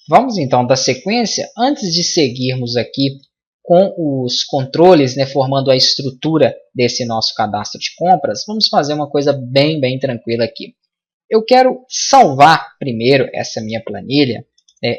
Vamos então dar sequência. Antes de seguirmos aqui com os controles, né, formando a estrutura desse nosso cadastro de compras, vamos fazer uma coisa bem tranquila aqui. Eu quero salvar primeiro essa minha planilha.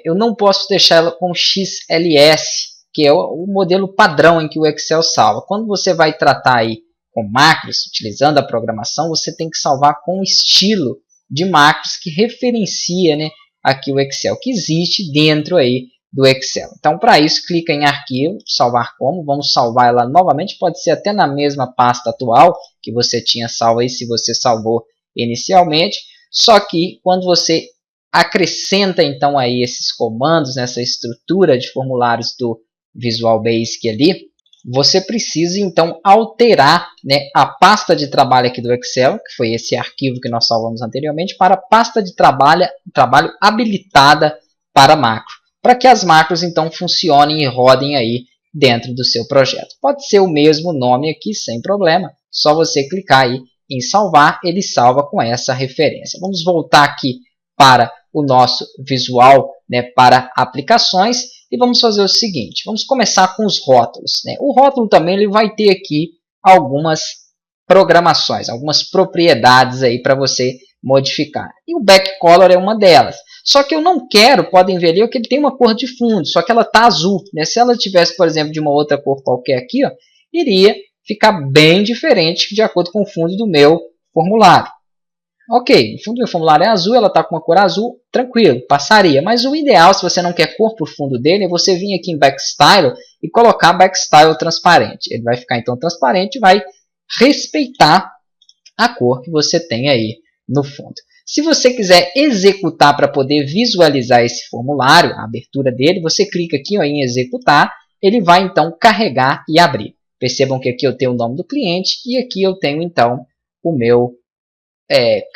Eu não posso deixar ela com XLS, que é o modelo padrão em que o Excel salva. Quando você vai tratar aí com macros, utilizando a programação, você tem que salvar com o estilo de macros que referencia, né, aqui o Excel, que existe dentro aí do Excel. Então, para isso, clica em Arquivo, Salvar Como. Vamos salvar ela novamente, pode ser até na mesma pasta atual que você tinha salvo aí, se você salvou inicialmente. Só que, quando você acrescenta, então, aí esses comandos nessa estrutura de formulários do Visual Basic ali, você precisa, então, alterar, né, a pasta de trabalho aqui do Excel, que foi esse arquivo que nós salvamos anteriormente, para a pasta de trabalho habilitada para macro, para que as macros, então, funcionem e rodem aí dentro do seu projeto. Pode ser o mesmo nome aqui, sem problema, só você clicar aí em salvar, ele salva com essa referência. Vamos voltar aqui para o nosso visual, né, para aplicações, e vamos fazer o seguinte, vamos começar com os rótulos, né? O rótulo também ele vai ter aqui algumas programações, algumas propriedades aí para você modificar. E o backcolor é uma delas. Só que eu não quero, podem ver ali, que ele tem uma cor de fundo, só que ela está azul, né? Se ela tivesse, por exemplo, de uma outra cor qualquer aqui, ó, iria ficar bem diferente de acordo com o fundo do meu formulário. Ok, o fundo do meu formulário é azul, ela está com uma cor azul, tranquilo, passaria. Mas o ideal, se você não quer cor para o fundo dele, é você vir aqui em Backstyle e colocar Backstyle transparente. Ele vai ficar então transparente e vai respeitar a cor que você tem aí no fundo. Se você quiser executar para poder visualizar esse formulário, a abertura dele, você clica aqui ó, em executar, ele vai então carregar e abrir. Percebam que aqui eu tenho o nome do cliente e aqui eu tenho então o meu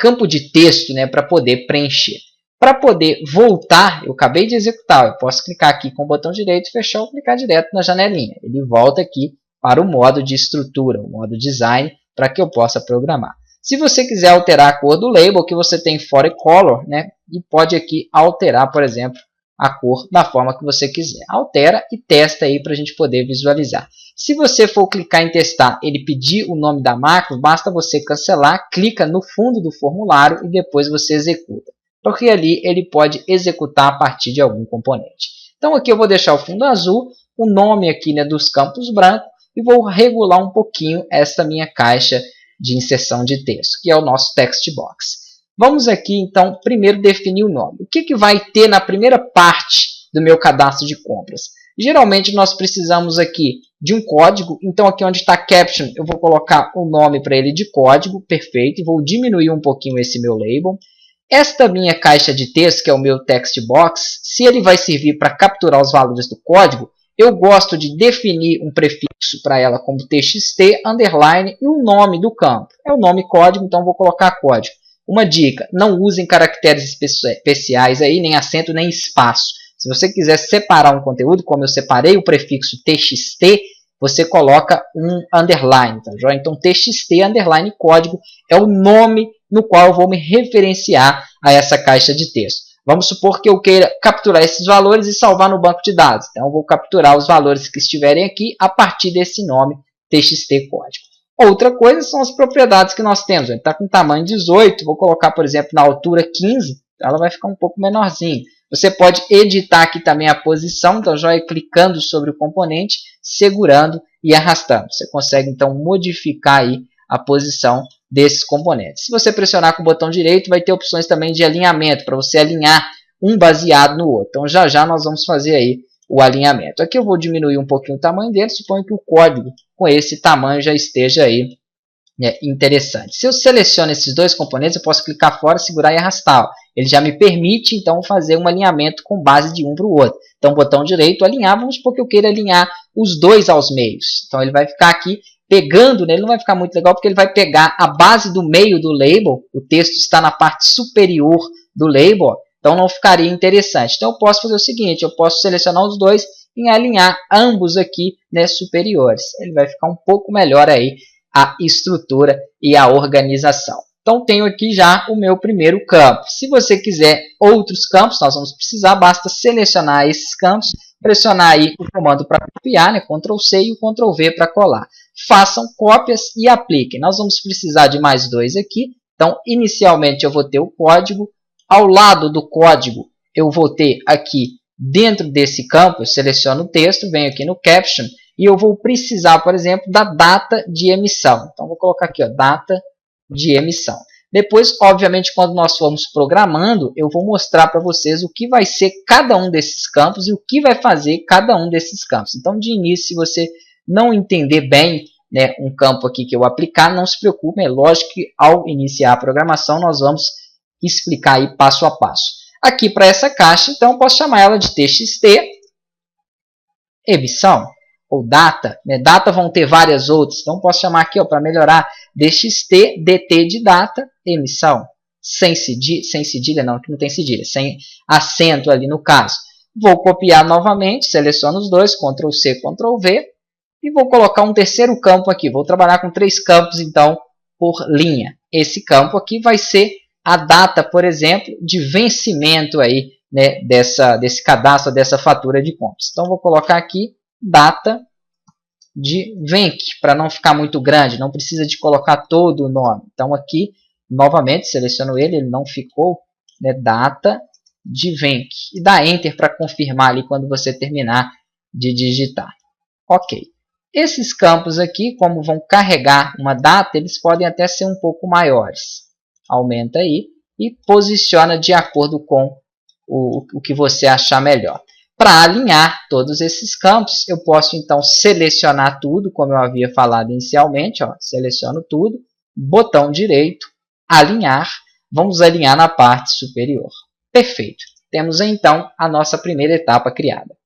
campo de texto, né, para poder preencher. Para poder voltar, eu acabei de executar, eu posso clicar aqui com o botão direito, fechar ou clicar direto na janelinha. Ele volta aqui para o modo de estrutura, o modo design, para que eu possa programar. Se você quiser alterar a cor do label, que você tem Font Color, né, e pode aqui alterar, por exemplo, a cor da forma que você quiser. Altera e testa aí para a gente poder visualizar. Se você for clicar em testar, ele pedir o nome da macro, basta você cancelar, clica no fundo do formulário e depois você executa. Porque ali ele pode executar a partir de algum componente. Então aqui eu vou deixar o fundo azul, o nome aqui, né, dos campos branco e vou regular um pouquinho essa minha caixa de inserção de texto, que é o nosso text box. Vamos aqui, então, primeiro definir o nome. O que vai ter na primeira parte do meu cadastro de compras? Geralmente, nós precisamos aqui de um código. Então, aqui onde está Caption, eu vou colocar o nome para ele de código. Perfeito. E vou diminuir um pouquinho esse meu label. Esta minha caixa de texto, que é o meu text box, se ele vai servir para capturar os valores do código, eu gosto de definir um prefixo para ela como txt, underline e o nome do campo. É o nome código, então vou colocar código. Uma dica, não usem caracteres especiais aí, nem acento, nem espaço. Se você quiser separar um conteúdo, como eu separei o prefixo txt, você coloca um underline. Tá? Então, txt, underline, código é o nome no qual eu vou me referenciar a essa caixa de texto. Vamos supor que eu queira capturar esses valores e salvar no banco de dados. Então, eu vou capturar os valores que estiverem aqui a partir desse nome txt código. Outra coisa são as propriedades que nós temos. Ele está com tamanho 18, vou colocar, por exemplo, na altura 15, ela vai ficar um pouco menorzinho. Você pode editar aqui também a posição, então já vai clicando sobre o componente, segurando e arrastando. Você consegue, então, modificar aí a posição desses componentes. Se você pressionar com o botão direito, vai ter opções também de alinhamento, para você alinhar um baseado no outro. Então, já nós vamos fazer aí o alinhamento. Aqui eu vou diminuir um pouquinho o tamanho dele, suponho que o código com esse tamanho já esteja aí interessante. Se eu seleciono esses dois componentes, eu posso clicar fora, segurar e arrastar. Ele já me permite, então, fazer um alinhamento com base de um para o outro. Então, botão direito, alinhar, vamos supor que eu queira alinhar os dois aos meios. Então, ele vai ficar aqui pegando, né? Ele não vai ficar muito legal, porque ele vai pegar a base do meio do label, o texto está na parte superior do label, então não ficaria interessante. Então, eu posso fazer o seguinte, eu posso selecionar os dois e alinhar ambos aqui, né, superiores. Ele vai ficar um pouco melhor aí a estrutura e a organização. Então, tenho aqui já o meu primeiro campo. Se você quiser outros campos, nós vamos precisar, basta selecionar esses campos, pressionar aí o comando para copiar, né, Ctrl+C e o Ctrl+V para colar. Façam cópias e apliquem. Nós vamos precisar de mais dois aqui. Então, inicialmente eu vou ter o código. Ao lado do código, eu vou ter aqui, dentro desse campo, eu seleciono o texto, venho aqui no Caption, e eu vou precisar, por exemplo, da data de emissão. Então, vou colocar aqui, ó, data de emissão. Depois, obviamente, quando nós formos programando, eu vou mostrar para vocês o que vai ser cada um desses campos e o que vai fazer cada um desses campos. Então, de início, se você não entender bem, né, um campo aqui que eu aplicar, não se preocupe, é lógico que ao iniciar a programação nós vamos explicar aí passo a passo. Aqui para essa caixa, então, eu posso chamar ela de txt, emissão, ou data, né? Data vão ter várias outras, então posso chamar aqui para melhorar dxt, dt de data, emissão, sem cedilha, não, que não tem cedilha, sem acento ali no caso. Vou copiar novamente, seleciono os dois, Ctrl+C, Ctrl+V, e vou colocar um terceiro campo aqui. Vou trabalhar com 3 campos, então, por linha. Esse campo aqui vai ser a data, por exemplo, de vencimento aí, né, desse cadastro, dessa fatura de compras. Então, vou colocar aqui data de venc, para não ficar muito grande, não precisa de colocar todo o nome. Então, aqui, novamente, seleciono ele não ficou, né, data de venc. E dá Enter para confirmar ali quando você terminar de digitar. Ok. Esses campos aqui, como vão carregar uma data, eles podem até ser um pouco maiores. Aumenta aí e posiciona de acordo com o que você achar melhor. Para alinhar todos esses campos, eu posso então selecionar tudo, como eu havia falado inicialmente. Ó, seleciono tudo, botão direito, alinhar. Vamos alinhar na parte superior. Perfeito. Temos então a nossa primeira etapa criada.